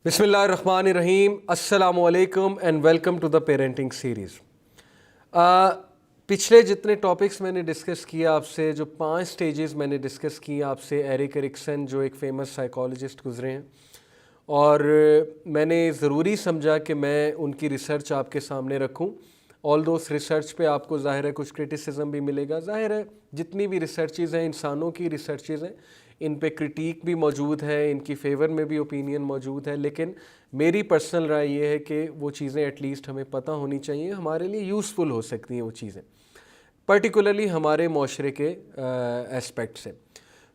बिस्मिल्लाहिर्रहमानिर्रहीम, अस्सलामुअलैकुम and welcome to the parenting series. पिछले जितने टॉपिक्स मैंने डिस्कस किया आपसे, जो 5 स्टेजेस मैंने डिस्कस किए आपसे, एरिक एरिक्सन जो एक फ़ेमस साइकोलॉजिस्ट गुज़रे हैं, और मैंने ज़रूरी समझा कि मैं उनकी रिसर्च आपके सामने रखूं। ऑल दो रिसर्च पे आपको ज़ाहिर है कुछ क्रिटिसिज्म भी मिलेगा। ज़ाहिर है जितनी भी रिसर्चेज़ हैं, इंसानों की रिसर्चेज़ हैं, इन पे क्रिटिक भी मौजूद है, इनकी फ़ेवर में भी ओपिनियन मौजूद है, लेकिन मेरी पर्सनल राय ये है कि वो चीज़ें एटलीस्ट हमें पता होनी चाहिए, हमारे लिए यूज़फुल हो सकती हैं वो चीज़ें, पर्टिकुलरली हमारे माशरे के एस्पेक्ट से।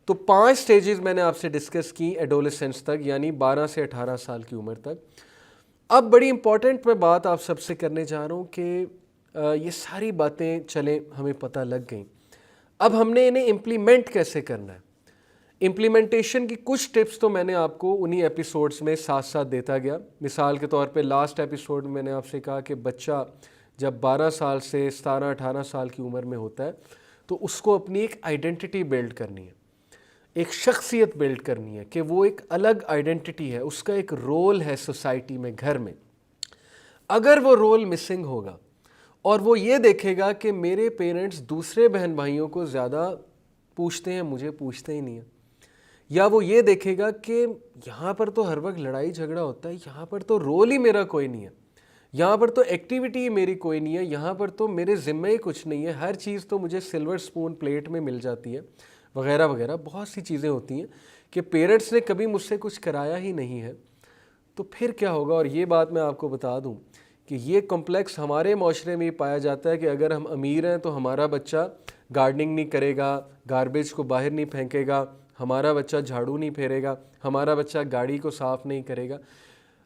तो 5 स्टेजेस मैंने आपसे डिस्कस की एडोलेसेंस तक, यानी 12 से 18 साल की उम्र तक। अब बड़ी इंपॉर्टेंट मैं बात आप सबसे करने जा रहा हूँ कि ये सारी बातें चलें हमें पता लग गई, अब हमने इन्हें इम्प्लीमेंट कैसे करना है। इम्प्लीमेंटेशन की कुछ टिप्स तो मैंने आपको उन्हीं एपिसोड्स में साथ साथ देता गया। मिसाल के तौर पे लास्ट एपिसोड में मैंने आपसे कहा कि बच्चा जब 12 साल से 17-18 साल की उम्र में होता है तो उसको अपनी एक आइडेंटिटी बिल्ड करनी है, एक शख्सियत बिल्ड करनी है कि वो एक अलग आइडेंटिटी है, उसका एक रोल है सोसाइटी में, घर में। अगर वो रोल मिसिंग होगा और वो ये देखेगा कि मेरे पेरेंट्स दूसरे बहन भाइयों को ज़्यादा पूछते हैं, मुझे पूछते ही नहीं है, या वो ये देखेगा कि यहाँ पर तो हर वक्त लड़ाई झगड़ा होता है, यहाँ पर तो रोल ही मेरा कोई नहीं है, यहाँ पर तो एक्टिविटी ही मेरी कोई नहीं है, यहाँ पर तो मेरे ज़िम्मे ही कुछ नहीं है, हर चीज़ तो मुझे सिल्वर स्पून प्लेट में मिल जाती है, वगैरह वगैरह बहुत सी चीज़ें होती हैं कि पेरेंट्स ने कभी मुझसे कुछ कराया ही नहीं है। तो फिर क्या होगा, और ये बात मैं आपको बता दूं कि ये कॉम्प्लेक्स हमारे माशरे में ही पाया जाता है कि अगर हम अमीर हैं तो हमारा बच्चा गार्डनिंग नहीं करेगा, गार्बेज को बाहर नहीं फेंकेगा, हमारा बच्चा झाड़ू नहीं फेरेगा, हमारा बच्चा गाड़ी को साफ़ नहीं करेगा।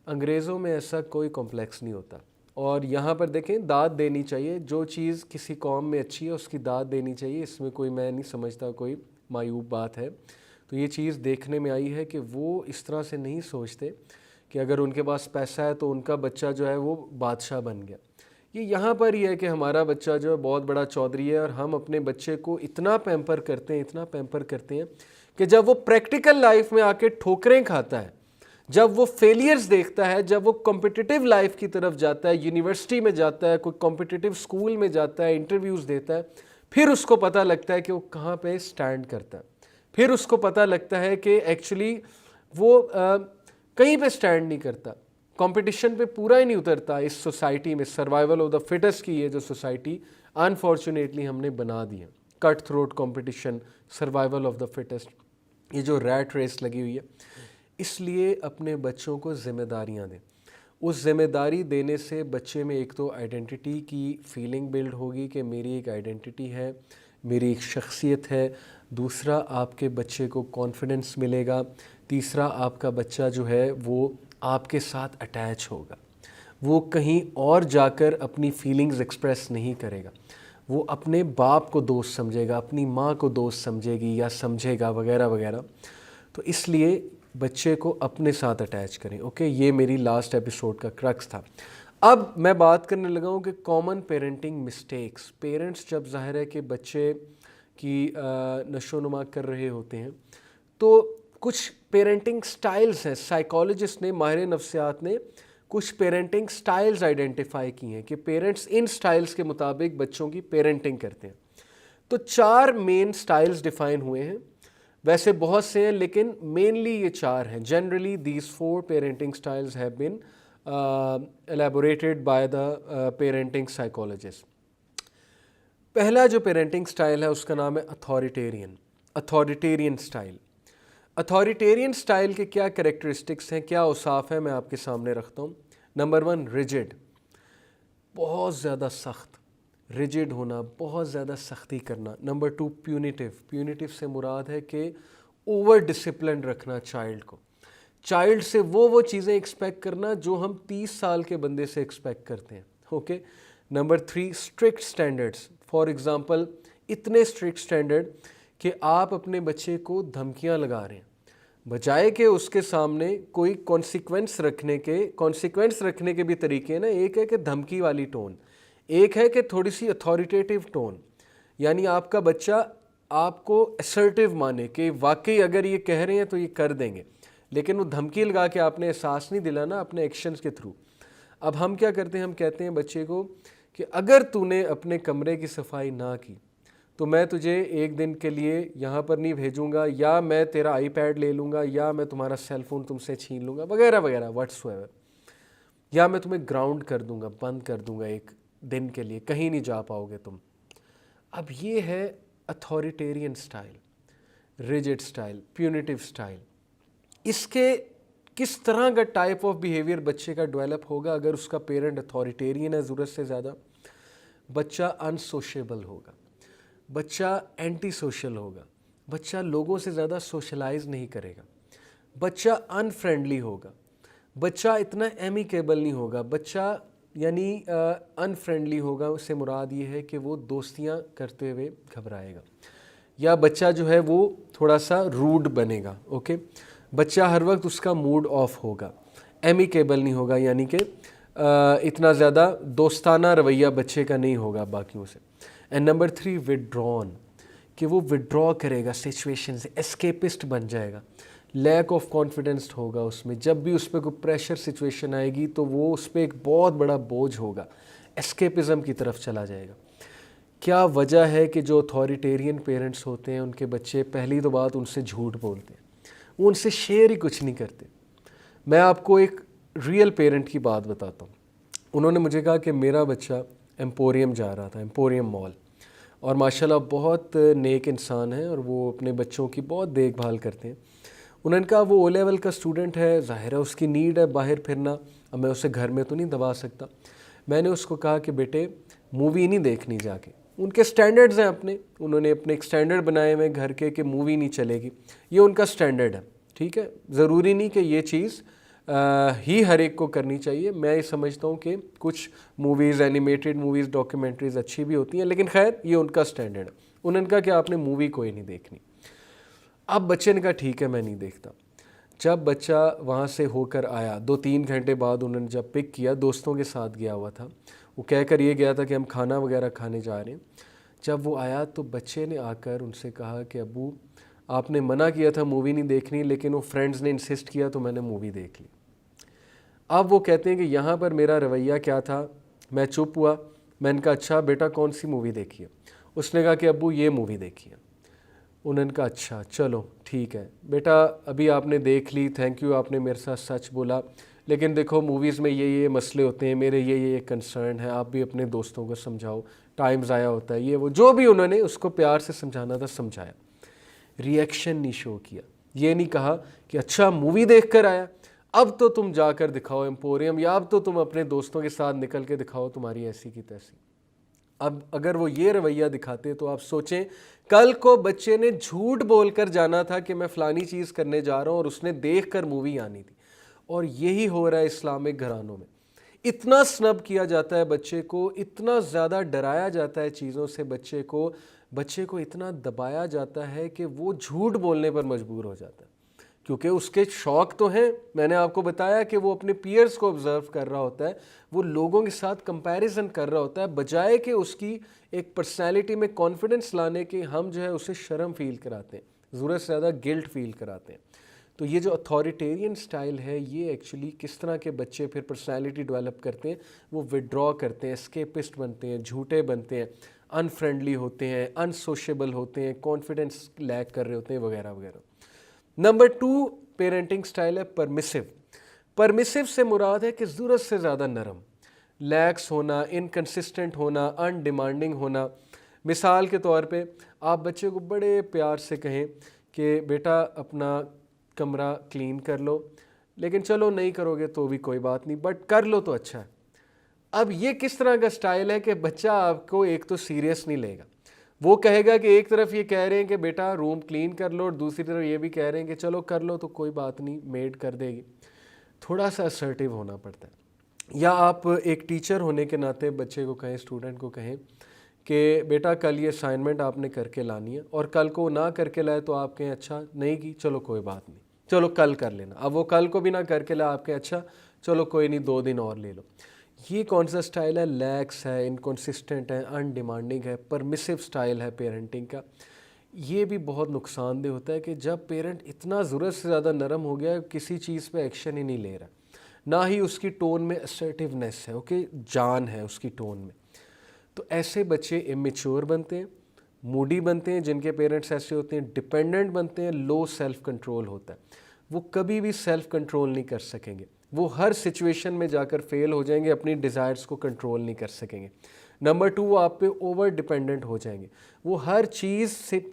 अंग्रेज़ों में ऐसा कोई कॉम्प्लेक्स नहीं होता। और यहाँ पर देखें, दाद देनी चाहिए, जो चीज़ किसी कौम में अच्छी है उसकी दाद देनी चाहिए, इसमें कोई, मैं नहीं समझता कोई मायूब बात है। तो ये चीज़ देखने में आई है कि वो इस तरह से नहीं सोचते कि अगर उनके पास पैसा है तो उनका बच्चा जो है वो बादशाह बन गया। ये यहाँ पर ही है कि हमारा बच्चा जो है बहुत बड़ा चौधरी है, और हम अपने बच्चे को इतना पैम्पर करते हैं, इतना पैम्पर करते हैं कि जब वो प्रैक्टिकल लाइफ में आके ठोकरें खाता है, जब वो फेलियर्स देखता है, जब वो कॉम्पिटिटिव लाइफ की तरफ जाता है, यूनिवर्सिटी में जाता है, कोई कॉम्पिटिटिव स्कूल में जाता है, इंटरव्यूज़ देता है, फिर उसको पता लगता है कि वो कहाँ पे स्टैंड करता है। फिर उसको पता लगता है कि एक्चुअली वो कहीं पे स्टैंड नहीं करता, कंपटीशन पे पूरा ही नहीं उतरता इस सोसाइटी में। सर्वाइवल ऑफ द फिटेस्ट की ये जो सोसाइटी अनफॉर्चुनेटली हमने बना दी है, cut throat competition, survival of the fittest, ये जो रैट रेस लगी हुई है। इसलिए अपने बच्चों को ज़िम्मेदारियाँ दें। उस ज़िम्मेदारी देने से बच्चे में एक तो आइडेंटिटी की फीलिंग बिल्ड होगी कि मेरी एक आइडेंटिटी है, मेरी एक शख्सियत है। दूसरा, आपके बच्चे को कॉन्फिडेंस मिलेगा। तीसरा, आपका बच्चा जो है वो आपके साथ अटैच होगा, वो कहीं और जाकर अपनी फीलिंग्स एक्सप्रेस नहीं करेगा, वो अपने बाप को दोस्त समझेगा, अपनी माँ को दोस्त समझेगी या समझेगा, वगैरह वगैरह। तो इसलिए बच्चे को अपने साथ अटैच करें। ओके, ये मेरी लास्ट एपिसोड का क्रक्स था। अब मैं बात करने लगा हूँ कि कॉमन पेरेंटिंग मिस्टेक्स। पेरेंट्स जब ज़ाहिर है कि बच्चे की नशोनुमा कर रहे होते हैं तो कुछ पेरेंटिंग स्टाइल्स हैं, साइकोलॉजिस्ट ने, माहिर नफ्सियात ने कुछ पेरेंटिंग स्टाइल्स आइडेंटिफाई की हैं कि पेरेंट्स इन स्टाइल्स के मुताबिक बच्चों की पेरेंटिंग करते हैं। तो 4 मेन स्टाइल्स डिफाइन हुए हैं, वैसे बहुत से हैं लेकिन मेनली ये 4 हैं। Generally these 4 parenting styles have been elaborated by the parenting psychologist. पहला जो पेरेंटिंग स्टाइल है उसका नाम है अथॉरिटेरियन स्टाइल। अथॉरिटेरियन स्टाइल के क्या कैरेक्टरिस्टिक्स हैं, क्या औसाफ हैं, मैं आपके सामने रखता हूँ। नंबर 1, रिजिड, बहुत ज़्यादा सख्त, रिजिड होना, बहुत ज़्यादा सख्ती करना। नंबर 2, प्यूनिटिव, प्यूनिटिव से मुराद है कि ओवर डिसिप्लिन रखना चाइल्ड को, चाइल्ड से वो चीज़ें एक्सपेक्ट करना जो हम 30 साल के बंदे से एक्सपेक्ट करते हैं। Okay. Number 3, strict standards. For example, इतने स्ट्रिक्ट स्टैंडर्ड कि आप अपने बच्चे को धमकियां लगा रहे हैं, बजाय कि उसके सामने कोई कॉन्सिक्वेंस रखने के भी तरीके हैं ना। एक है कि धमकी वाली टोन, एक है कि थोड़ी सी अथॉरिटेटिव टोन, यानी आपका बच्चा आपको असर्टिव माने कि वाकई अगर ये कह रहे हैं तो ये कर देंगे। लेकिन वो धमकी लगा के आपने एहसास नहीं दिलाना अपने एक्शंस के थ्रू। अब हम क्या करते हैं, हम कहते हैं बच्चे को कि अगर तूने अपने कमरे की सफाई ना की तो मैं तुझे एक दिन के लिए यहाँ पर नहीं भेजूंगा, या मैं तेरा आईपैड ले लूँगा, या मैं तुम्हारा सेल फ़ोन तुमसे छीन लूँगा, वगैरह वगैरह व्हाट्सएवर, या मैं तुम्हें ग्राउंड कर दूँगा, बंद कर दूँगा एक दिन के लिए, कहीं नहीं जा पाओगे तुम। अब ये है authoritarian style, rigid style, punitive style. इसके किस तरह का टाइप ऑफ बिहेवियर बच्चे का डेवलप होगा अगर उसका पेरेंट अथॉरिटेरियन है ज़रूरत से ज़्यादा? बच्चा अनसोशेबल होगा, बच्चा एंटी सोशल होगा, बच्चा लोगों से ज़्यादा सोशलाइज नहीं करेगा, बच्चा अनफ्रेंडली होगा, बच्चा इतना एमिकेबल नहीं होगा, बच्चा यानी अनफ्रेंडली होगा। उससे मुराद ये है कि वो दोस्तियां करते हुए घबराएगा, या बच्चा जो है वो थोड़ा सा रूड बनेगा। ओके, बच्चा हर वक्त उसका मूड ऑफ होगा, एमिकेबल नहीं होगा, यानी कि इतना ज़्यादा दोस्ताना रवैया बच्चे का नहीं होगा बाकियों से। एंड नंबर 3, विड्रॉन, कि वो विड्रॉ करेगा सिचुएशन से, एस्केपिस्ट बन जाएगा, लैक ऑफ कॉन्फिडेंस होगा उसमें। जब भी उस पर कोई प्रेशर सिचुएशन आएगी तो वो उस पर एक बहुत बड़ा बोझ होगा, एस्केपिज़म की तरफ चला जाएगा। क्या वजह है कि जो अथॉरिटेरियन पेरेंट्स होते हैं उनके बच्चे पहली तो बात उनसे झूठ बोलते हैं, वो उनसे शेयर ही कुछ नहीं करते। मैं आपको एक रियल पेरेंट की बात बताता हूँ। उन्होंने मुझे कहा कि मेरा बच्चा एम्पोरियम जा रहा था, एम्पोरियम मॉल, और माशाल्लाह बहुत नेक इंसान है और वो अपने बच्चों की बहुत देखभाल करते हैं। उन्होंने कहा वो ओ लेवल का स्टूडेंट है, ज़ाहिर है उसकी नीड है बाहर फिरना, अब मैं उसे घर में तो नहीं दबा सकता। मैंने उसको कहा कि बेटे मूवी नहीं देखनी जाके, उनके स्टैंडर्ड्स हैं अपने, उन्होंने अपने एक स्टैंडर्ड बनाए हुए घर के कि मूवी नहीं चलेगी, ये उनका स्टैंडर्ड है। ठीक है, ज़रूरी नहीं कि ये चीज़ ही हर एक को करनी चाहिए। मैं ये समझता हूँ कि कुछ मूवीज़, एनिमेटेड मूवीज़, डॉक्यूमेंट्रीज़ अच्छी भी होती हैं, लेकिन खैर ये उनका स्टैंडर्ड है। उन्होंने कहा कि आपने मूवी कोई नहीं देखनी। अब बच्चे ने कहा ठीक है मैं नहीं देखता। जब बच्चा वहाँ से होकर आया 2-3 घंटे बाद, उन्होंने जब पिक किया, दोस्तों के साथ गया हुआ था, वो कहकर ये गया था कि हम खाना वगैरह खाने जा रहे हैं। जब वो आया तो बच्चे ने आकर उनसे कहा कि अब्बू आपने मना किया था मूवी नहीं देखनी, लेकिन वो फ्रेंड्स ने इंसिस्ट किया तो मैंने मूवी देख ली। अब वो कहते हैं कि यहाँ पर मेरा रवैया क्या था, मैं चुप हुआ। मैंने कहा अच्छा बेटा कौन सी मूवी देखी है? उसने कहा कि अब्बू ये मूवी देखी है। उन्होंने कहा अच्छा चलो ठीक है बेटा, अभी आपने देख ली, थैंक यू, आपने मेरे साथ सच बोला, लेकिन देखो मूवीज़ में ये मसले होते हैं, मेरे ये कंसर्न है, आप भी अपने दोस्तों को समझाओ, टाइम ज़ाया होता है, ये वो जो भी उन्होंने उसको प्यार से समझाना था समझाया। रिएक्शन नहीं शो किया, ये नहीं कहा कि अच्छा मूवी देख कर आया अब तो तुम जाकर दिखाओ एम्पोरियम, या अब तो तुम अपने दोस्तों के साथ निकल के दिखाओ तुम्हारी ऐसी की तैसी। अब अगर वो ये रवैया दिखाते तो आप सोचें, कल को बच्चे ने झूठ बोलकर जाना था कि मैं फ़लानी चीज़ करने जा रहा हूँ और उसने देखकर मूवी आनी थी। और यही हो रहा है इस्लामिक घरानों में। इतना स्नब किया जाता है बच्चे को, इतना ज़्यादा डराया जाता है चीज़ों से बच्चे को इतना दबाया जाता है कि वो झूठ बोलने पर मजबूर हो जाता है, क्योंकि उसके शौक़ तो हैं। मैंने आपको बताया कि वो अपने पीयर्स को ऑब्ज़र्व कर रहा होता है, वो लोगों के साथ कंपैरिजन कर रहा होता है, बजाय कि उसकी एक पर्सनैलिटी में कॉन्फिडेंस लाने के हम जो है उसे शर्म फील कराते हैं, ज़रूरत से ज़्यादा गिल्ट फील कराते हैं। तो ये जो अथॉरिटेरियन स्टाइल है, ये एक्चुअली किस तरह के बच्चे फिर पर्सनैलिटी डेवलप करते हैं, वो विड्रॉ करते हैं, एस्केपिस्ट बनते हैं, झूठे बनते हैं, अनफ्रेंडली होते हैं, अनसोशेबल होते हैं, कॉन्फिडेंस लैक कर रहे होते हैं, वगैरह वगैरह। नंबर 2 पेरेंटिंग स्टाइल है परमिसिव। परमिसिव से मुराद है कि ज़रूरत से ज़्यादा नरम, लैक्स होना, इनकंसिस्टेंट होना, अनडिमांडिंग होना। मिसाल के तौर पे आप बच्चे को बड़े प्यार से कहें कि बेटा अपना कमरा क्लीन कर लो, लेकिन चलो नहीं करोगे तो भी कोई बात नहीं, बट कर लो तो अच्छा है। अब ये किस तरह का स्टाइल है कि बच्चा आपको एक तो सीरियस नहीं लेगा, वो कहेगा कि एक तरफ ये कह रहे हैं कि बेटा रूम क्लीन कर लो और दूसरी तरफ ये भी कह रहे हैं कि चलो कर लो तो कोई बात नहीं, मेड कर देगी। थोड़ा सा असर्टिव होना पड़ता है। या आप एक टीचर होने के नाते बच्चे को कहें, स्टूडेंट को कहें कि बेटा कल ये असाइनमेंट आपने करके लानी है, और कल को ना करके लाए तो आप कहें अच्छा नहीं की, चलो कोई बात नहीं, चलो कल कर लेना। अब वो कल को भी ना करके लाए, आप कहें अच्छा चलो कोई नहीं 2 दिन और ले लो। ये कौन सा स्टाइल है? लैक्स है, इनकॉन्सिस्टेंट है, अनडिमांडिंग है, परमिसिव स्टाइल है पेरेंटिंग का। ये भी बहुत नुकसानदेह होता है कि जब पेरेंट इतना ज़रूरत से ज़्यादा नरम हो गया है, किसी चीज़ पे एक्शन ही नहीं ले रहा, ना ही उसकी टोन में असर्टिवनेस है, ओके, जान है उसकी टोन में, तो ऐसे बच्चे इमेच्योर बनते हैं, मूडी बनते हैं। जिनके पेरेंट्स ऐसे होते हैं डिपेंडेंट बनते हैं, लो सेल्फ कंट्रोल होता है, वो कभी भी सेल्फ कंट्रोल नहीं कर सकेंगे, वो हर सिचुएशन में जाकर फेल हो जाएंगे, अपनी डिज़ायर्स को कंट्रोल नहीं कर सकेंगे। नंबर 2, वो आप पे ओवर डिपेंडेंट हो जाएंगे, वो हर चीज़ से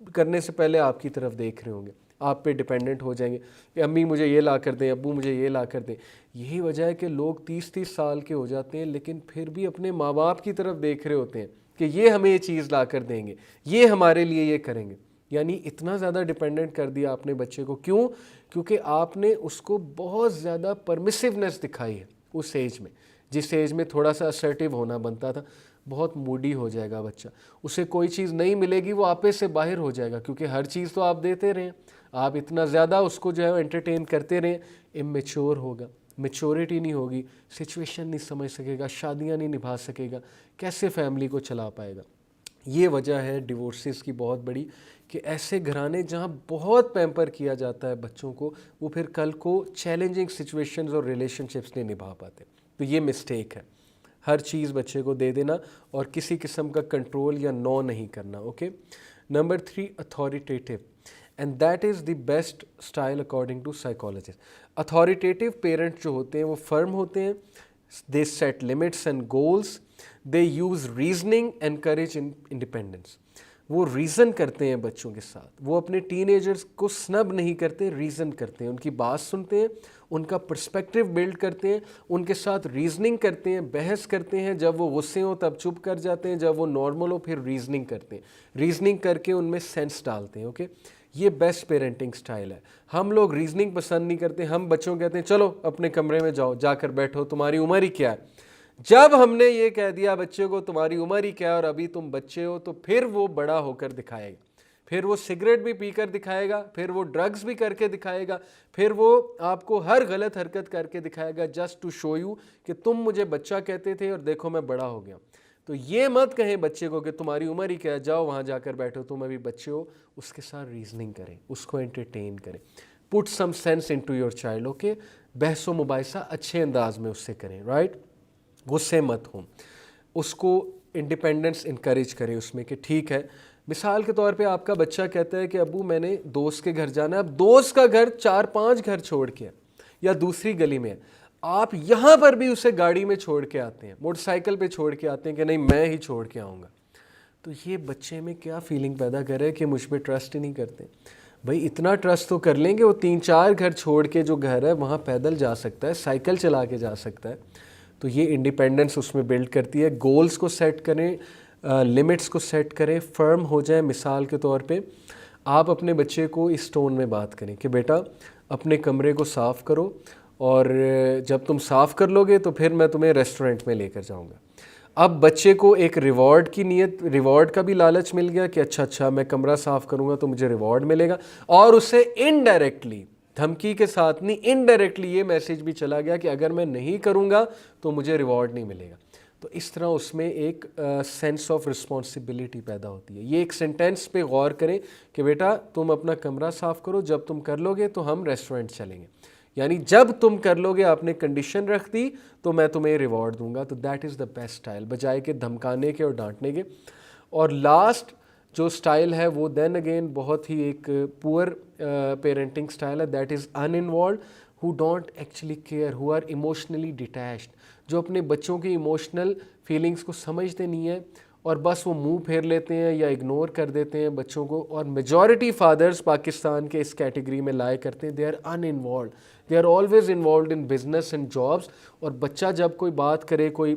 करने से पहले आपकी तरफ देख रहे होंगे, आप पे डिपेंडेंट हो जाएंगे कि अम्मी मुझे ये ला कर दें, अब्बू मुझे ये ला कर दें। यही वजह है कि लोग 30-30 साल के हो जाते हैं लेकिन फिर भी अपने माँ बाप की तरफ देख रहे होते हैं कि ये हमें ये चीज़ ला कर देंगे, ये हमारे लिए ये करेंगे। यानी इतना ज़्यादा डिपेंडेंट कर दिया आपने बच्चे को। क्यों? क्योंकि आपने उसको बहुत ज़्यादा परमिसिवनेस दिखाई है उस एज में, जिस एज में थोड़ा सा असर्टिव होना बनता था। बहुत मूडी हो जाएगा बच्चा, उसे कोई चीज़ नहीं मिलेगी, वो आपे से बाहर हो जाएगा, क्योंकि हर चीज़ तो आप देते रहें, आप इतना ज़्यादा उसको जो है एंटरटेन करते रहें, इमेच्योर होगा, मेच्योरिटी नहीं होगी, सिचुएशन नहीं समझ सकेगा, शादियाँ नहीं निभा सकेगा, कैसे फैमिली को चला पाएगा। ये वजह है डिवोर्सेस की बहुत बड़ी, कि ऐसे घराने जहाँ बहुत पैम्पर किया जाता है बच्चों को, वो फिर कल को चैलेंजिंग सिचुएशंस और रिलेशनशिप्स नहीं निभा पाते। तो ये मिस्टेक है, हर चीज़ बच्चे को दे देना और किसी किस्म का कंट्रोल या नो नहीं करना। Okay. Number 3, authoritative, and that is the best style according to psychologist. Authoritative parents जो होते हैं वो फर्म होते हैं, they set limits and goals, they use reasoning, encourage independence. वो रीज़न करते हैं बच्चों के साथ, वो अपने टीनेजर्स को स्नब नहीं करते, रीज़न करते हैं, उनकी बात सुनते हैं, उनका पर्सपेक्टिव बिल्ड करते हैं, उनके साथ रीजनिंग करते हैं, बहस करते हैं, जब वो गुस्से हो तब चुप कर जाते हैं, जब वो नॉर्मल हो फिर रीजनिंग करते हैं, रीजनिंग करके उनमें सेंस डालते हैं। ओके, ये बेस्ट पेरेंटिंग स्टाइल है। हम लोग रीजनिंग पसंद नहीं करते, हम बच्चों कहते हैं चलो अपने कमरे में जाओ, जाकर बैठो, तुम्हारी उम्र ही क्या है। जब हमने ये कह दिया बच्चे को तुम्हारी उम्र ही क्या है और अभी तुम बच्चे हो, तो फिर वो बड़ा होकर दिखाएगा, फिर वो सिगरेट भी पीकर दिखाएगा, फिर वो ड्रग्स भी करके दिखाएगा, फिर वो आपको हर गलत हरकत करके दिखाएगा, जस्ट टू शो यू कि तुम मुझे बच्चा कहते थे और देखो मैं बड़ा हो गया। तो ये मत कहें बच्चे को कि तुम्हारी उम्र ही क्या है, जाओ वहाँ जाकर बैठो, तुम अभी बच्चे हो। उसके साथ रीजनिंग करें, उसको एंटरटेन करें, put some sense into your child. Okay, बहसो मुबाहिसा अच्छे अंदाज में उससे करें, राइट, गुस्से मत हो, उसको इंडिपेंडेंस इनकरेज करें उसमें कि ठीक है। मिसाल के तौर पे आपका बच्चा कहता है कि अब्बू मैंने दोस्त के घर जाना है, अब दोस्त का घर 4-5 घर छोड़ के है या दूसरी गली में है, आप यहाँ पर भी उसे गाड़ी में छोड़ के आते हैं, मोटरसाइकिल पे छोड़ के आते हैं कि नहीं मैं ही छोड़ के आऊँगा। तो ये बच्चे में क्या फीलिंग पैदा कर रहा है कि मुझ पर ट्रस्ट ही नहीं करते। भाई इतना ट्रस्ट तो कर लेंगे, वो 3-4 घर छोड़ के जो घर है वहाँ पैदल जा सकता है, साइकिल चला के जा सकता है। तो ये इंडिपेंडेंस उसमें बिल्ड करती है। गोल्स को सेट करें, लिमिट्स को सेट करें, फर्म हो जाए। मिसाल के तौर पे आप अपने बच्चे को इस टोन में बात करें कि बेटा अपने कमरे को साफ़ करो और जब तुम साफ़ कर लोगे तो फिर मैं तुम्हें रेस्टोरेंट में लेकर जाऊंगा। अब बच्चे को एक रिवॉर्ड की नीयत, रिवॉर्ड का भी लालच मिल गया कि अच्छा मैं कमरा साफ़ करूंगा तो मुझे रिवॉर्ड मिलेगा, और उसे इनडायरेक्टली, धमकी के साथ नहीं, इनडायरेक्टली ये मैसेज भी चला गया कि अगर मैं नहीं करूंगा तो मुझे रिवॉर्ड नहीं मिलेगा। तो इस तरह उसमें एक सेंस ऑफ रिस्पॉन्सिबिलिटी पैदा होती है। ये एक सेंटेंस पे गौर करें कि बेटा तुम अपना कमरा साफ़ करो, जब तुम कर लोगे तो हम रेस्टोरेंट चलेंगे, यानी जब तुम कर लोगे, आपने कंडीशन रख दी तो मैं तुम्हें रिवॉर्ड दूंगा। तो that is the best style, बजाय के धमकाने के और डांटने के। और लास्ट जो स्टाइल है वो देन अगेन बहुत ही एक पुअर पेरेंटिंग स्टाइल है, that is uninvolved, who don't actually care, who are emotionally detached, जो अपने बच्चों की इमोशनल फीलिंग्स को समझते नहीं है और बस वो मुंह फेर लेते हैं या इग्नोर कर देते हैं बच्चों को। और मेजॉरिटी फादर्स पाकिस्तान के इस कैटेगरी में लाए करते हैं, they are uninvolved, they are always involved in business and jobs. और बच्चा जब कोई बात करे, कोई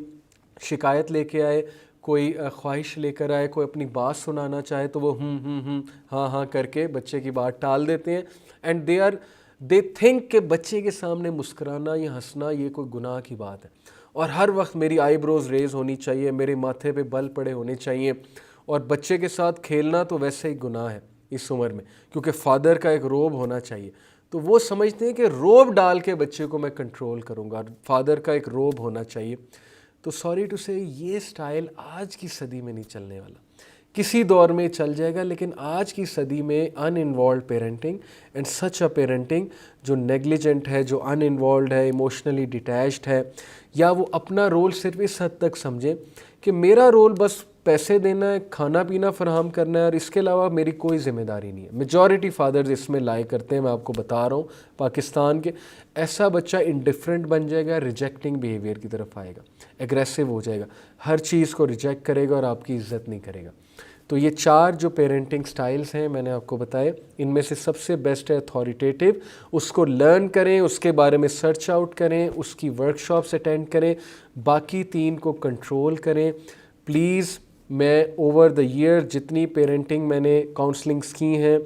शिकायत लेके आए, कोई ख्वाहिश लेकर आए, कोई अपनी बात सुनाना चाहे, तो वो हाँ करके बच्चे की बात टाल देते हैं। एंड दे थिंक कि बच्चे के सामने मुस्कुराना या हंसना ये कोई गुनाह की बात है, और हर वक्त मेरी आईब्रोज रेज होनी चाहिए, मेरे माथे पे बल पड़े होने चाहिए। और बच्चे के साथ खेलना तो वैसे ही गुनाह है इस उम्र में, क्योंकि फादर का एक रोब होना चाहिए। तो वो समझते हैं कि रोब डाल के बच्चे को मैं कंट्रोल करूँगा, फादर का एक रोब होना चाहिए। तो सॉरी टू से ये स्टाइल आज की सदी में नहीं चलने वाला। किसी दौर में चल जाएगा, लेकिन आज की सदी में uninvolved parenting and such a parenting जो नेग्लिजेंट है, जो अनइन्वॉल्व है, इमोशनली डिटैच्ड है, या वो अपना रोल सिर्फ इस हद तक समझे कि मेरा रोल बस पैसे देना है, खाना पीना फराहम करना है और इसके अलावा मेरी कोई ज़िम्मेदारी नहीं है। मेजॉरिटी फादर्स इसमें लाई करते हैं, मैं आपको बता रहा हूँ पाकिस्तान के। ऐसा बच्चा इंडिफरेंट बन जाएगा, रिजेक्टिंग बिहेवियर की तरफ आएगा, एग्रेसिव हो जाएगा, हर चीज़ को रिजेक्ट करेगा और आपकी इज़्ज़त नहीं करेगा। तो ये 4 जो पेरेंटिंग स्टाइल्स हैं मैंने आपको बताए, इनमें से सबसे बेस्ट है अथॉरिटेटिव। उसको लर्न करें, उसके बारे में सर्च आउट करें, उसकी वर्कशॉप्स अटेंड करें, बाकी 3 को कंट्रोल करें। प्लीज़, मैं ओवर द ईयर जितनी पेरेंटिंग मैंने काउंसलिंग्स की हैं,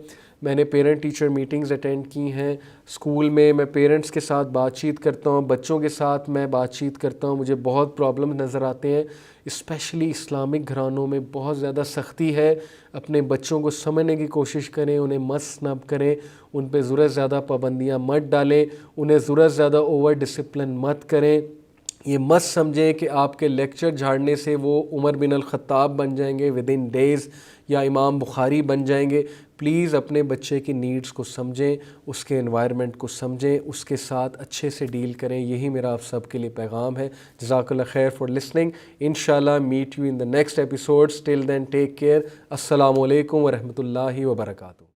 मैंने पेरेंट टीचर मीटिंग्स अटेंड की हैं, स्कूल में मैं पेरेंट्स के साथ बातचीत करता हूँ, बच्चों के साथ मैं बातचीत करता हूँ, मुझे बहुत प्रॉब्लम नज़र आते हैं। स्पेशली इस्लामिक घरानों में बहुत ज़्यादा सख्ती है। अपने बच्चों को समझने की कोशिश करें, उन्हें मत स्नब करें, उन पे ज़रूरत ज़्यादा पाबंदियाँ मत डालें, उन्हें ज़रूरत ज़्यादा ओवर डिसिप्लिन मत करें। ये मत समझें कि आपके लेक्चर झाड़ने से वो उमर बिन अल ख़त्ताब बन जाएंगे विद इन डेज़, या इमाम बुखारी बन जाएंगे। प्लीज़ अपने बच्चे की नीड्स को समझें, उसके एनवायरनमेंट को समझें, उसके साथ अच्छे से डील करें। यही मेरा आप सब के लिए पैगाम है। जज़ाकल्लाह खैर फॉर लिसनिंग। इंशाल्लाह meet you in the next episode. Till then take care. अस्सलामु अलैकुम व रहमतुल्लाहि व बरकातुहू।